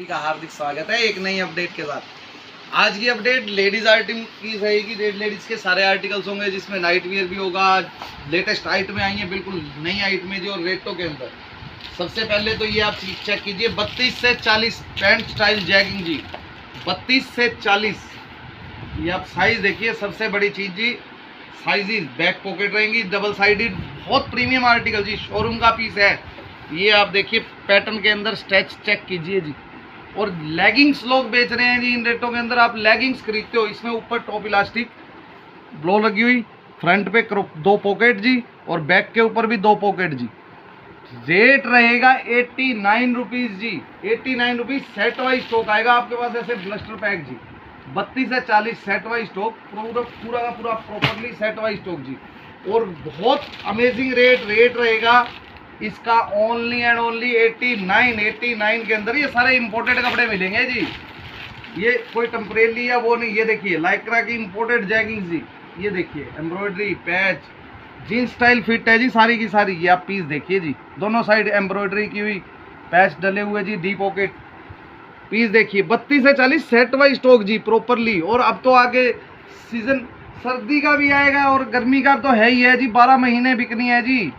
का हार्दिक स्वागत है एक नई अपडेट के साथ। आज की अपडेट लेडीज आइटम की रहेगी। लेडीज के सारे आर्टिकल्स होंगे जिसमें नाइट वियर भी होगा। लेटेस्ट आइटम में आई है, बिल्कुल नई आइटम में जो रेटों के अंदर। सबसे पहले तो ये आप चीज चेक कीजिए, 32 से 40 पैंट स्टाइल जैगिंग जी, 32 से 40। ये आप साइज देखिए, सबसे बड़ी चीज जी साइजेस। बैक पॉकेट रहेंगी डबल साइडेड, बहुत प्रीमियम आर्टिकल जी, शोरूम का पीस है। ये आप देखिए पैटर्न के अंदर स्ट्रेच चेक कीजिए जी। और लेगिंग्स लोग बेच रहे हैं जी इन रेटों के अंदर। आप लेगिंग्स खरीदते हो, इसमें ऊपर टॉप इलास्टिक ब्लो लगी हुई, फ्रंट पे 2 पॉकेट जी, और बैक के ऊपर भी 2 पॉकेट जी। रेट रहेगा 89 रुपीज़ जी, 89 रुपीज़। सेट वाइज स्टॉक आएगा आपके पास ऐसे ब्लस्टर पैक जी, 32 से 40 सेट वाइज स्टॉक, पूरा का पूरा प्रॉपरली सेट वाइज स्टॉक जी। और बहुत अमेजिंग रेट रहेगा इसका, ओनली एंड ओनली 89 के अंदर ये सारे इंपोर्टेड कपड़े मिलेंगे जी। ये कोई टेम्परेरी या वो नहीं। ये देखिए लाइक्रा की इंपोर्टेड जैगिंग जी, ये देखिए embroidery patch jeans style fit है जी सारी की सारी। ये आप पीस देखिए जी, दोनों साइड एम्ब्रॉयडरी की हुई, पैच डले हुए जी, डी पॉकेट पीस देखिए। 32 से 40 सेट वाइज स्टॉक जी प्रॉपरली। और अब तो आगे सीजन सर्दी का भी आएगा और गर्मी का तो है ही है जी, 12 महीने बिकनी है जी।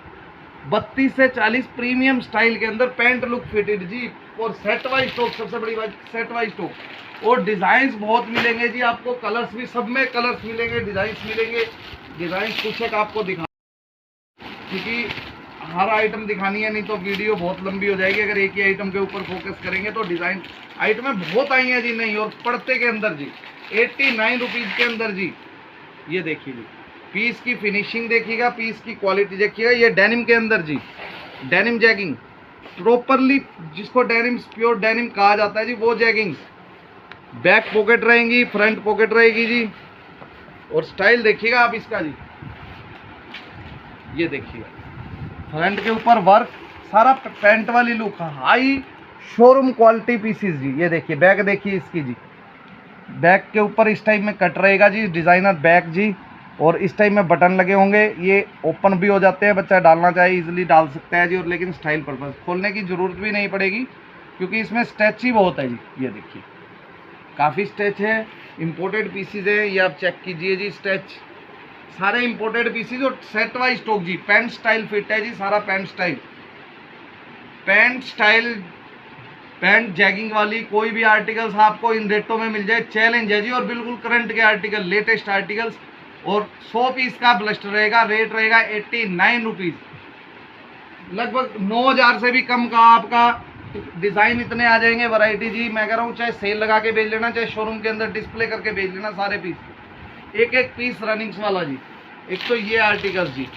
32 से 40 प्रीमियम स्टाइल के अंदर पैंट लुक फिटेड जी, और सेट वाइज स्टॉक, सबसे बड़ी बात सेट वाइज स्टॉक। और डिजाइन बहुत मिलेंगे जी आपको, कलर्स भी सब में कलर्स मिलेंगे, डिजाइन मिलेंगे। डिजाइन कुछ एक आपको दिखा, क्योंकि हर आइटम दिखानी है, नहीं तो वीडियो बहुत लंबी हो जाएगी अगर एक ही आइटम के ऊपर फोकस करेंगे। तो डिजाइन आइटमें बहुत आई हैं जी नहीं, और पड़ते के अंदर जी 89 रुपीज़ के अंदर जी। ये देखिए जी, पीस की फिनिशिंग देखिएगा, पीस की क्वालिटी देखिएगा। ये डेनिम के अंदर जी, डेनिम जैगिंग प्रॉपरली, जिसको डेनिम प्योर डेनिम कहा जाता है जी, वो जैगिंग। बैक पॉकेट रहेंगी, फ्रंट पॉकेट रहेगी जी। और स्टाइल देखिएगा आप इसका जी, ये देखिएगा फ्रंट के ऊपर वर्क, सारा पैंट वाली look, high showroom quality pieces जी। ये देखिए बैक देखिए इसकी जी, बैक के ऊपर इस टाइप में कट रहेगा जी, डिज़ाइनर बैक जी। और इस टाइप में बटन लगे होंगे, ये ओपन भी हो जाते हैं, बच्चा डालना चाहे इजीली डाल सकता है जी। और लेकिन स्टाइल पर्पस खोलने की ज़रूरत भी नहीं पड़ेगी, क्योंकि इसमें स्ट्रेच ही बहुत है जी। ये देखिए काफ़ी स्ट्रेच है, इंपोर्टेड पीसीज है, ये आप चेक कीजिए जी। स्ट्रेच सारे इंपोर्टेड पीसीज और सेट वाइज स्टॉक जी। पैंट स्टाइल फिट है जी, सारा पैंट स्टाइल, पैंट जैगिंग वाली कोई भी आर्टिकल्स आपको इन रेटों में मिल जाए, चैलेंज है जी। और बिल्कुल करंट के आर्टिकल, लेटेस्ट आर्टिकल्स। और 100 पीस का ब्लस्टर रहेगा, रेट रहेगा 89 रुपीज़। लगभग 9000 से भी कम का आपका डिज़ाइन इतने आ जाएंगे, वैरायटी जी। मैं कह रहा हूँ चाहे सेल लगा के बेच लेना, चाहे शोरूम के अंदर डिस्प्ले करके बेच लेना, सारे पीस एक एक पीस रनिंग्स वाला जी। एक तो ये आर्टिकल जी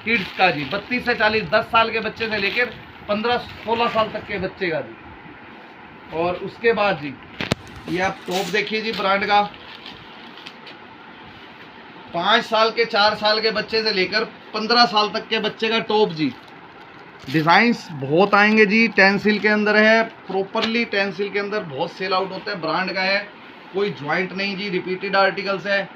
किड्स का जी, 32 से 40, 10 साल के बच्चे से लेकर 15-16 साल तक के बच्चे का जी। और उसके बाद जी ये आप टॉप देखिए जी, ब्रांड का 5 साल के 4 साल के बच्चे से लेकर 15 साल तक के बच्चे का टॉप जी। डिज़ाइंस बहुत आएंगे जी, टेंसिल के अंदर है, प्रॉपरली टेंसिल के अंदर बहुत सेल आउट होता है, ब्रांड का है, कोई ज्वाइंट नहीं जी, रिपीटेड आर्टिकल्स है।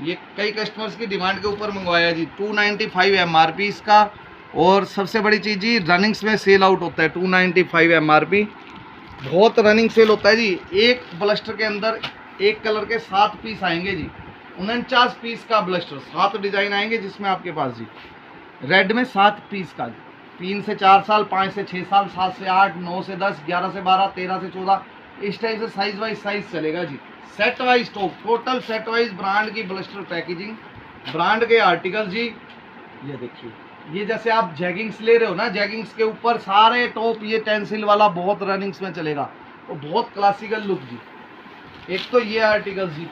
ये कई कस्टमर्स की डिमांड के ऊपर मंगवाया जी। 295 MRP इसका। और सबसे बड़ी चीज़ जी, रनिंग्स में सेल आउट होता है 295 MRP, बहुत रनिंग सेल होता है जी। एक ब्लस्टर के अंदर एक कलर के 7 पीस आएंगे जी, 49 पीस का ब्लस्टर, 7 डिज़ाइन आएंगे जिसमें आपके पास जी रेड में 7 पीस का जी। 3 से 4 साल, 5 से 6 साल, 7 से 8, 9 से 10, 11 से 12, 13 से 14, इस टाइप से साइज वाइज साइज चलेगा जी। Set wise stock, total set wise brand की ब्लस्टर पैकेजिंग, ब्रांड के आर्टिकल जी। ये देखिए, ये जैसे आप जैगिंग्स ले रहे हो ना, जैगिंग्स के ऊपर सारे टॉप ये टेंसिल वाला बहुत रनिंग्स में चलेगा, तो बहुत क्लासिकल लुक जी। एक तो ये आर्टिकल जी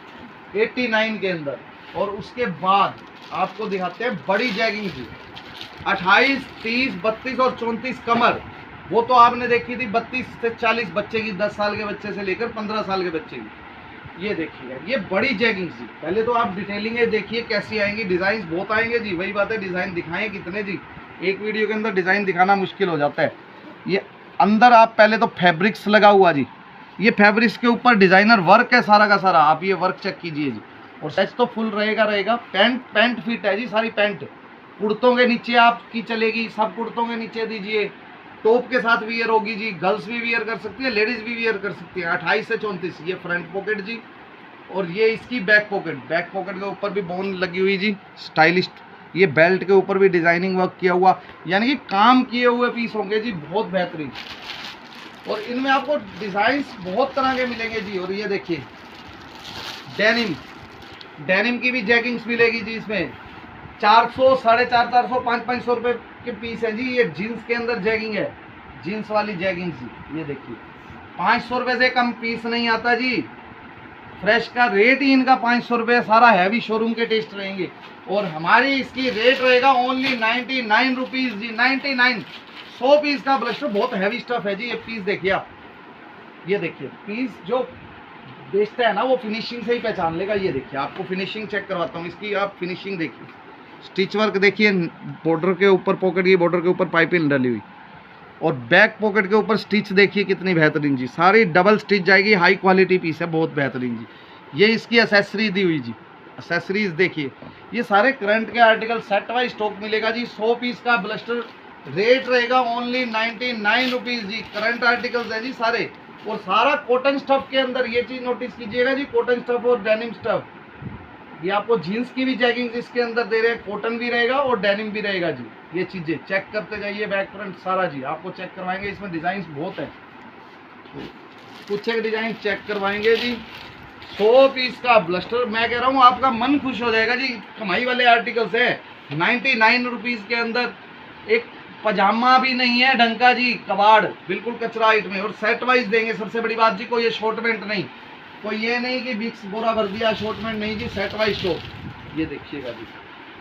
89 के अंदर। और उसके बाद आपको दिखाते हैं बड़ी जैगिंग जी, 28, 30, 32 और 34 कमर। वो तो आपने देखी थी 32 से 40 बच्चे की, 10 साल के बच्चे से लेकर 15 साल के बच्चे की। ये देखिएगा, ये बड़ी जैगिंग जी। पहले तो आप डिटेलिंग देखिए कैसी आएंगी, डिज़ाइन बहुत आएंगे जी। वही बात है, डिज़ाइन दिखाएं कितने जी, एक वीडियो के अंदर डिज़ाइन दिखाना मुश्किल हो जाता है। ये अंदर आप पहले तो फैब्रिक्स लगा हुआ जी, ये फैब्रिक्स के ऊपर डिज़ाइनर वर्क है सारा का सारा, आप ये वर्क चेक कीजिए जी। और सच तो फुल रहेगा। पैंट फिट है जी, सारी पैंट कुर्तों के नीचे आपकी चलेगी, सब कुर्तों के नीचे दीजिए। टॉप के साथ वियर होगी जी, गर्ल्स भी वियर कर सकती है, लेडीज भी वियर कर सकती है। 28 से 34। ये फ्रंट पॉकेट जी, और ये इसकी बैक पॉकेट के ऊपर भी बोन लगी हुई जी, स्टाइलिश। ये बेल्ट के ऊपर भी डिजाइनिंग वर्क किया हुआ, यानी कि काम किए हुए पीस होंगे जी, बहुत बेहतरीन। और इनमें आपको डिजाइन्स बहुत तरह के मिलेंगे जी। और ये देखिए डेनिम की भी जैगिंग्स मिलेगी जी। इसमें 400, 450, 400, 500 रुपए के पीस है जी। ये जीन्स के अंदर जैगिंग है, जीन्स वाली जैगिंग जी। ये देखिए 500 रुपए से कम पीस नहीं आता जी। फ्रेश का रेट ही इनका 500 रुपये, सारा हैवी शोरूम के टेस्ट रहेंगे। और हमारी इसकी रेट रहेगा ओनली 99 रुपीज़ जी, 99। 100 पीस का ब्लस्टर, बहुत हैवी स्टफ है जी। ये पीस देखिए आप, ये देखिए पीस जो बेचता है ना वो फिनिशिंग से ही पहचान लेगा। ये देखिए आपको फिनिशिंग चेक करवाता हूँ इसकी, आप फिनिशिंग देखिए, स्टिच वर्क देखिए, बॉर्डर के ऊपर पॉकेट, ये बॉर्डर के ऊपर पाइपिंग डली हुई, और बैक पॉकेट के ऊपर स्टिच देखिए कितनी बेहतरीन जी, सारी डबल स्टिच जाएगी, हाई क्वालिटी पीस है, बहुत बेहतरीन जी। ये इसकी एसेसरी दी हुई जी, एसेसरीज देखिए, ये सारे करंट के आर्टिकल सेट वाइज स्टॉक मिलेगा जी। 100 पीस का ब्लस्टर रेट रहेगा ओनली 99 रुपीज़ जी। करंट आर्टिकल्स हैं जी सारे, और सारा कॉटन स्टफ के अंदर। ये चीज़ नोटिस कीजिएगा जी, कॉटन स्टफ और डेनिम स्टफ। ये आपको जीन्स की भी जैगिंग इसके अंदर दे रहे हैं, कॉटन भी रहेगा और डेनिम भी रहेगा जी। ये चीज़ें चेक करते जाइए, बैक फ्रंट सारा जी आपको चेक करवाएंगे। इसमें डिज़ाइन बहुत है, कुछ एक डिज़ाइन चेक करवाएंगे जी। 100 पीस का ब्लस्टर, मैं कह रहा हूँ आपका मन खुश हो जाएगा जी। कमाई वाले आर्टिकल्स है। 99 रुपीज़ के अंदर एक पजामा भी नहीं है ढंग का जी, कबाड़ बिल्कुल कचरा हाइट में, और सेट वाइज देंगे। सबसे बड़ी बात जी, कोई ये शॉर्टमेंट नहीं, कोई ये नहीं कि बिक्स बोरा भर दिया, शॉर्टमेंट नहीं जी, सेट वाइज शॉप। ये देखिएगा जी,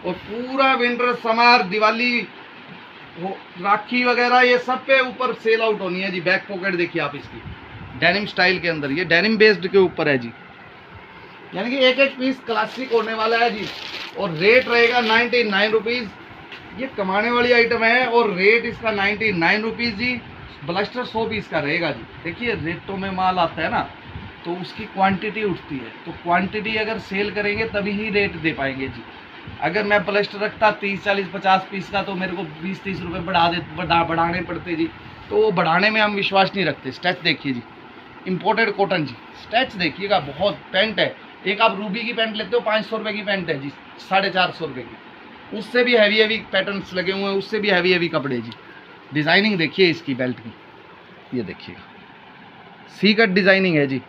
और पूरा विंटर समर दिवाली राखी वगैरह ये सब पे ऊपर सेल आउट होनी है जी। बैक पॉकेट देखिए आप इसकी, डेनिम स्टाइल के अंदर, ये डेनिम बेस्ड के ऊपर है जी, यानी कि एक एक पीस क्लासिक होने वाला है जी। और रेट रहेगा 99 रुपीज़। ये कमाने वाली आइटम है, और रेट इसका 99 रुपीज़ जी। ब्लस्टर 100 पीस का रहेगा जी। देखिए रेटों में माल आता है ना, तो उसकी क्वांटिटी उठती है, तो क्वांटिटी अगर सेल करेंगे तभी ही रेट दे पाएंगे जी। अगर मैं ब्लस्टर रखता 30, 40, 50 पीस का, तो मेरे को 20-30 रुपये बढ़ाने पड़ते जी, तो वो बढ़ाने में हम विश्वास नहीं रखते। स्टैच देखिए जी, इम्पोर्टेड कॉटन जी, स्टैच देखिएगा, बहुत पैंट है। एक आप रूबी की पैंट लेते हो 500 रुपये की पैंट है जी, 450 रुपये की, उससे भी हैवी पैटर्न्स लगे हुए हैं, उससे भी हैवी कपड़े जी। डिज़ाइनिंग देखिए इसकी बेल्ट की, ये देखिएगा सी कट डिज़ाइनिंग है जी।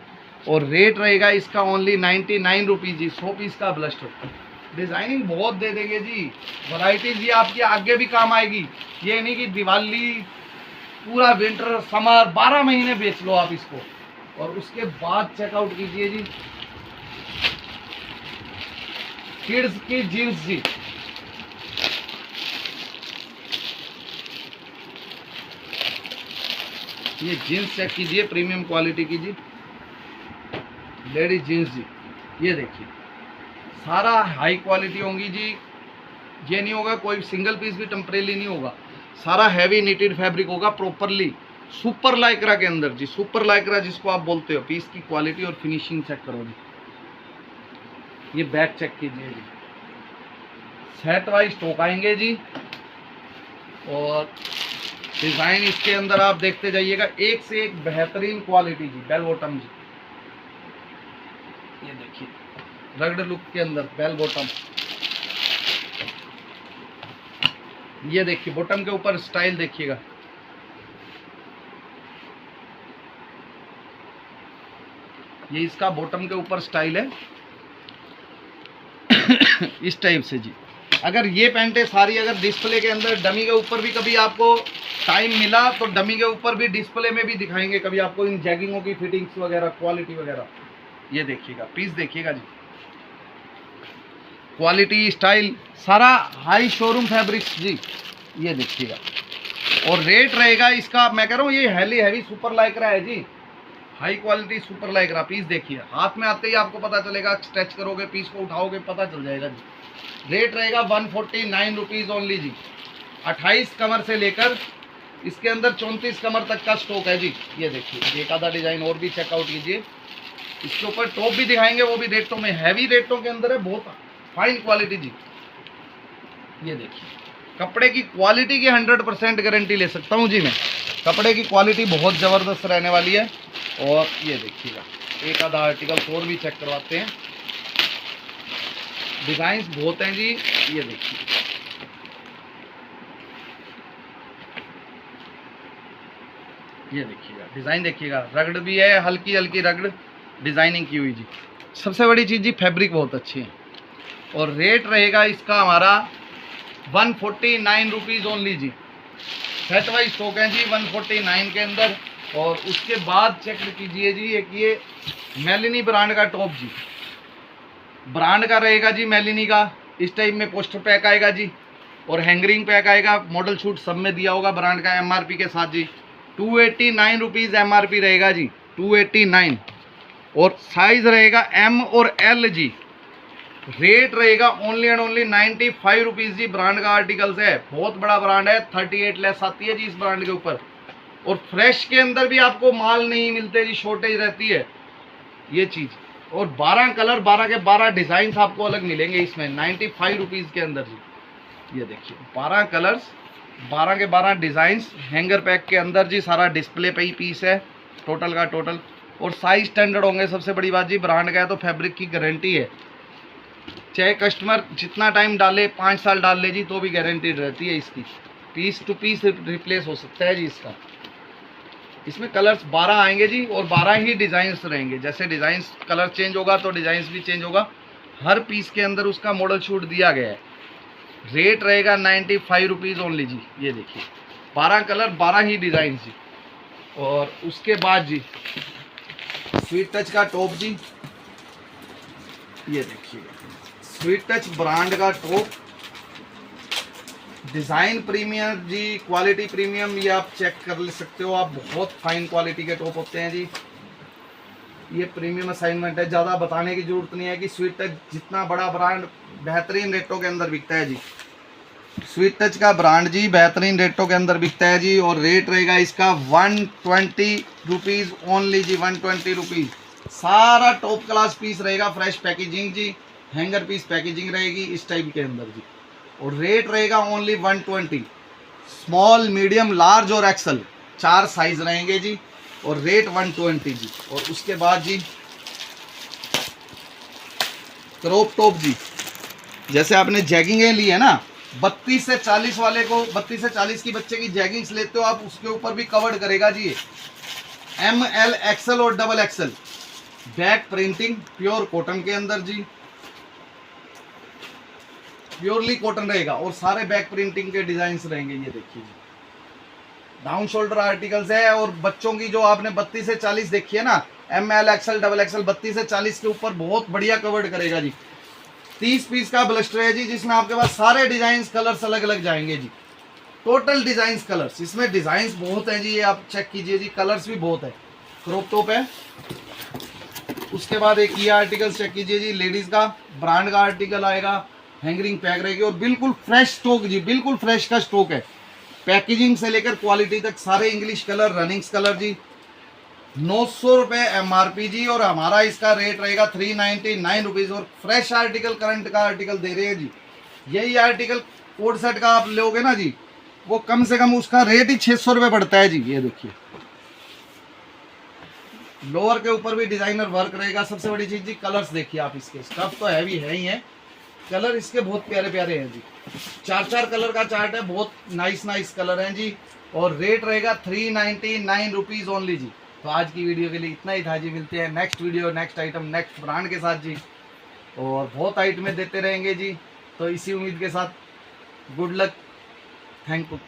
और रेट रहेगा इसका ओनली 99 रुपीज़ जी। 100 पीस का ब्लस्टर, डिज़ाइनिंग बहुत दे देंगे जी, वैरायटीज ये आपकी आगे भी काम आएगी। ये नहीं कि दिवाली, पूरा विंटर समर 12 महीने बेच लो आप इसको, और उसके बाद चेकआउट कीजिए जी। किड्स की जीन्स जी, ये जीन्स चेक कीजिए, प्रीमियम क्वालिटी की जी, लेडीज जीन्स जी। ये देखिए सारा हाई क्वालिटी होंगी जी। ये नहीं होगा कोई सिंगल पीस भी टेम्परेरी नहीं होगा, सारा हैवी निटेड फैब्रिक होगा प्रॉपरली, सुपर लाइक्रा के अंदर जी। सुपर लाइक्रा जिसको आप बोलते हो, पीस की क्वालिटी और फिनिशिंग चेक करो जी। ये बैक चेक कीजिए जी, सेट वाइज स्टॉक आएंगे जी। और डिज़ाइन इसके अंदर आप देखते जाइएगा, एक से एक बेहतरीन क्वालिटी जी। बेल बॉटम जी, ये देखिए रगड़ लुक के अंदर बेल बॉटम। ये देखिए बॉटम के ऊपर स्टाइल देखिएगा, ये इसका बॉटम के ऊपर स्टाइल है इस टाइप से जी। अगर ये पैंटें सारी अगर डिस्प्ले के अंदर डमी के ऊपर भी कभी आपको टाइम मिला तो डमी के ऊपर भी डिस्प्ले में भी दिखाएंगे कभी आपको इन जैगिंगों की फिटिंग्स वगैरह, क्वालिटी वगैरह। ये देखिएगा पीस देखिएगा जी, क्वालिटी स्टाइल सारा हाई शोरूम फैब्रिक्स जी। ये देखिएगा, और रेट रहेगा इसका, मैं कह रहा हूँ ये हैवी सुपर लाइक्रा है जी, high quality super lycra. Piece देखिए, हाथ में आते ही आपको पता चलेगा, स्ट्रेच करोगे पीस को उठाओगे पता चल जाएगा जी। रेट रहेगा 149 रुपीज़ ओनली जी। 28 कमर से लेकर इसके अंदर 34 कमर तक का स्टॉक है जी। ये देखिए एक आधा डिज़ाइन और भी चेकआउट कीजिए, इसके ऊपर टॉप भी दिखाएंगे, वो भी रेटों में, हैवी रेटों के अंदर है, बहुत फाइन क्वालिटी जी। ये देखिए कपड़े की क्वालिटी की 100% गारंटी ले सकता हूँ जी मैं। कपड़े की क्वालिटी बहुत ज़बरदस्त रहने वाली है। और ये देखिएगा, एक आधा आर्टिकल और भी चेक करवाते हैं। डिज़ाइंस बहुत हैं जी, ये देखिए, ये देखिएगा डिज़ाइन देखिएगा, रगड़ भी है, हल्की हल्की रगड़ डिज़ाइनिंग की हुई जी। सबसे बड़ी चीज़ जी, फैब्रिक बहुत अच्छी है। और रेट रहेगा इसका हमारा 149 रुपीज़ ओनली जी। सेट वाइज स्टॉक है जी 149 के अंदर। और उसके बाद चेक कीजिए जी, एक ये मेलिनी ब्रांड का टॉप जी, ब्रांड का रहेगा जी मेलिनी का। इस टाइप में पोस्टर पैक आएगा जी, और हैंगरिंग पैक आएगा, मॉडल शूट सब में दिया होगा ब्रांड का एमआरपी के साथ जी। 289 रुपीज़ एमआरपी रहेगा जी, 289। और साइज रहेगा एम और एल जी। रेट रहेगा ओनली एंड ओनली 95 रुपीज़ जी। ब्रांड का आर्टिकल्स है, बहुत बड़ा ब्रांड है, 38 लेस आती है जी इस ब्रांड के ऊपर। और फ्रेश के अंदर भी आपको माल नहीं मिलते जी, शॉर्टेज रहती है ये चीज़। और 12 कलर, 12 के 12 डिज़ाइन आपको अलग मिलेंगे इसमें 95 रुपीज़ के अंदर जी। ये देखिए 12 कलर्स, 12 के 12 डिज़ाइंस हैंगर पैक के अंदर जी। सारा डिस्प्ले पे ही पीस है टोटल का टोटल। और साइज स्टैंडर्ड होंगे, सबसे बड़ी बात जी, ब्रांड का है तो फैब्रिक की गारंटी है। चाहे कस्टमर जितना टाइम डाले, 5 साल डाल ले जी, तो भी गारंटीड रहती है इसकी। पीस टू पीस रिप्लेस हो सकता है जी इसका। इसमें कलर्स 12 आएंगे जी, और 12 ही डिज़ाइंस रहेंगे। जैसे डिज़ाइंस कलर चेंज होगा तो डिज़ाइंस भी चेंज होगा। हर पीस के अंदर उसका मॉडल शूट दिया गया है। रेट रहेगा 95 रुपीज़ ओनली जी। ये देखिए 12 कलर, 12 ही डिज़ाइन जी। और उसके बाद जी स्वीट टच का टॉप जी, ये देखिए स्वीट टच ब्रांड का टॉप, डिज़ाइन प्रीमियम जी, क्वालिटी प्रीमियम, ये आप चेक कर ले सकते हो आप। बहुत फाइन क्वालिटी के टॉप होते हैं जी। ये प्रीमियम असाइनमेंट है, ज़्यादा बताने की ज़रूरत नहीं है कि स्वीट टच जितना बड़ा ब्रांड बेहतरीन रेटों के अंदर बिकता है जी। स्वीट टच का ब्रांड जी बेहतरीन रेटों के अंदर बिकता है जी। और रेट रहेगा इसका 120 रुपीज़ ओनली जी, 120 रुपीज़। सारा टॉप क्लास पीस रहेगा, फ्रेश पैकेजिंग जी, हैंगर पीस पैकेजिंग रहेगी इस टाइप के अंदर जी। और रेट रहेगा ओनली 120। स्मॉल, मीडियम, लार्ज और एक्सल 4 साइज रहेंगे जी। और रेट 120 जी। और उसके बाद जी क्रॉप टॉप जी, जैसे आपने जैगिंगें ली है ना, 32 से 40 वाले को, 32 से 40 की बच्चे की जैगिंग्स लेते हो आप, उसके ऊपर भी कवर्ड करेगा जी। एम, एल, एक्सल और double axle. Back printing pure cotton के अंदर जी, प्योरली कॉटन रहेगा। और सारे बैक प्रिंटिंग के डिजाइन रहेंगे। ये देखिए डाउन शोल्डर आर्टिकल्स है। और बच्चों की जो आपने 32 से 40 देखी है ना, M, L, XL, double XL, 32 से 40 के ऊपर बहुत बढ़िया कवर्ड करेगा जी। 30 पीस का ब्लस्टर है जी, जिसमें आपके पास सारे डिजाइन कलर्स अलग अलग जाएंगे जी। टोटल डिजाइन कलर्स, इसमें डिजाइन बहुत हैं जी, ये आप चेक कीजिए जी, कलर्स भी बहुत है। क्रॉप टॉप है। उसके बाद एक ये आर्टिकल चेक कीजिए जी, लेडीज का ब्रांड का आर्टिकल आएगा, हैंगरिंग पैक रहेगी। और बिल्कुल फ्रेश स्टॉक जी, बिल्कुल फ्रेश का स्टॉक है। पैकेजिंग से लेकर क्वालिटी तक सारे इंग्लिश कलर, रनिंग्स कलर जी। 900 रुपये एमआरपी जी। और हमारा इसका रेट रहेगा 399 रुपीज़। और फ्रेश आर्टिकल, करंट का आर्टिकल दे रहे हैं जी। यही आर्टिकल कोड सेट का आप लोगे ना जी, वो कम से कम उसका रेट ही 600 रुपये पड़ता है जी। ये देखिए लोअर के ऊपर भी डिजाइनर वर्क रहेगा। सबसे बड़ी चीज जी कलर्स देखिए आप, इसके स्टफ तो हैवी है ही है, कलर इसके बहुत प्यारे प्यारे हैं जी। 4 कलर का चार्ट है, बहुत नाइस कलर हैं जी। और रेट रहेगा 399 रुपीज़ ओनली जी। तो आज की वीडियो के लिए इतना ही था जी। मिलते हैं next video, next item, next brand के साथ जी। और बहुत आइटमें देते रहेंगे जी। तो इसी उम्मीद के साथ गुड लक, थैंक यू।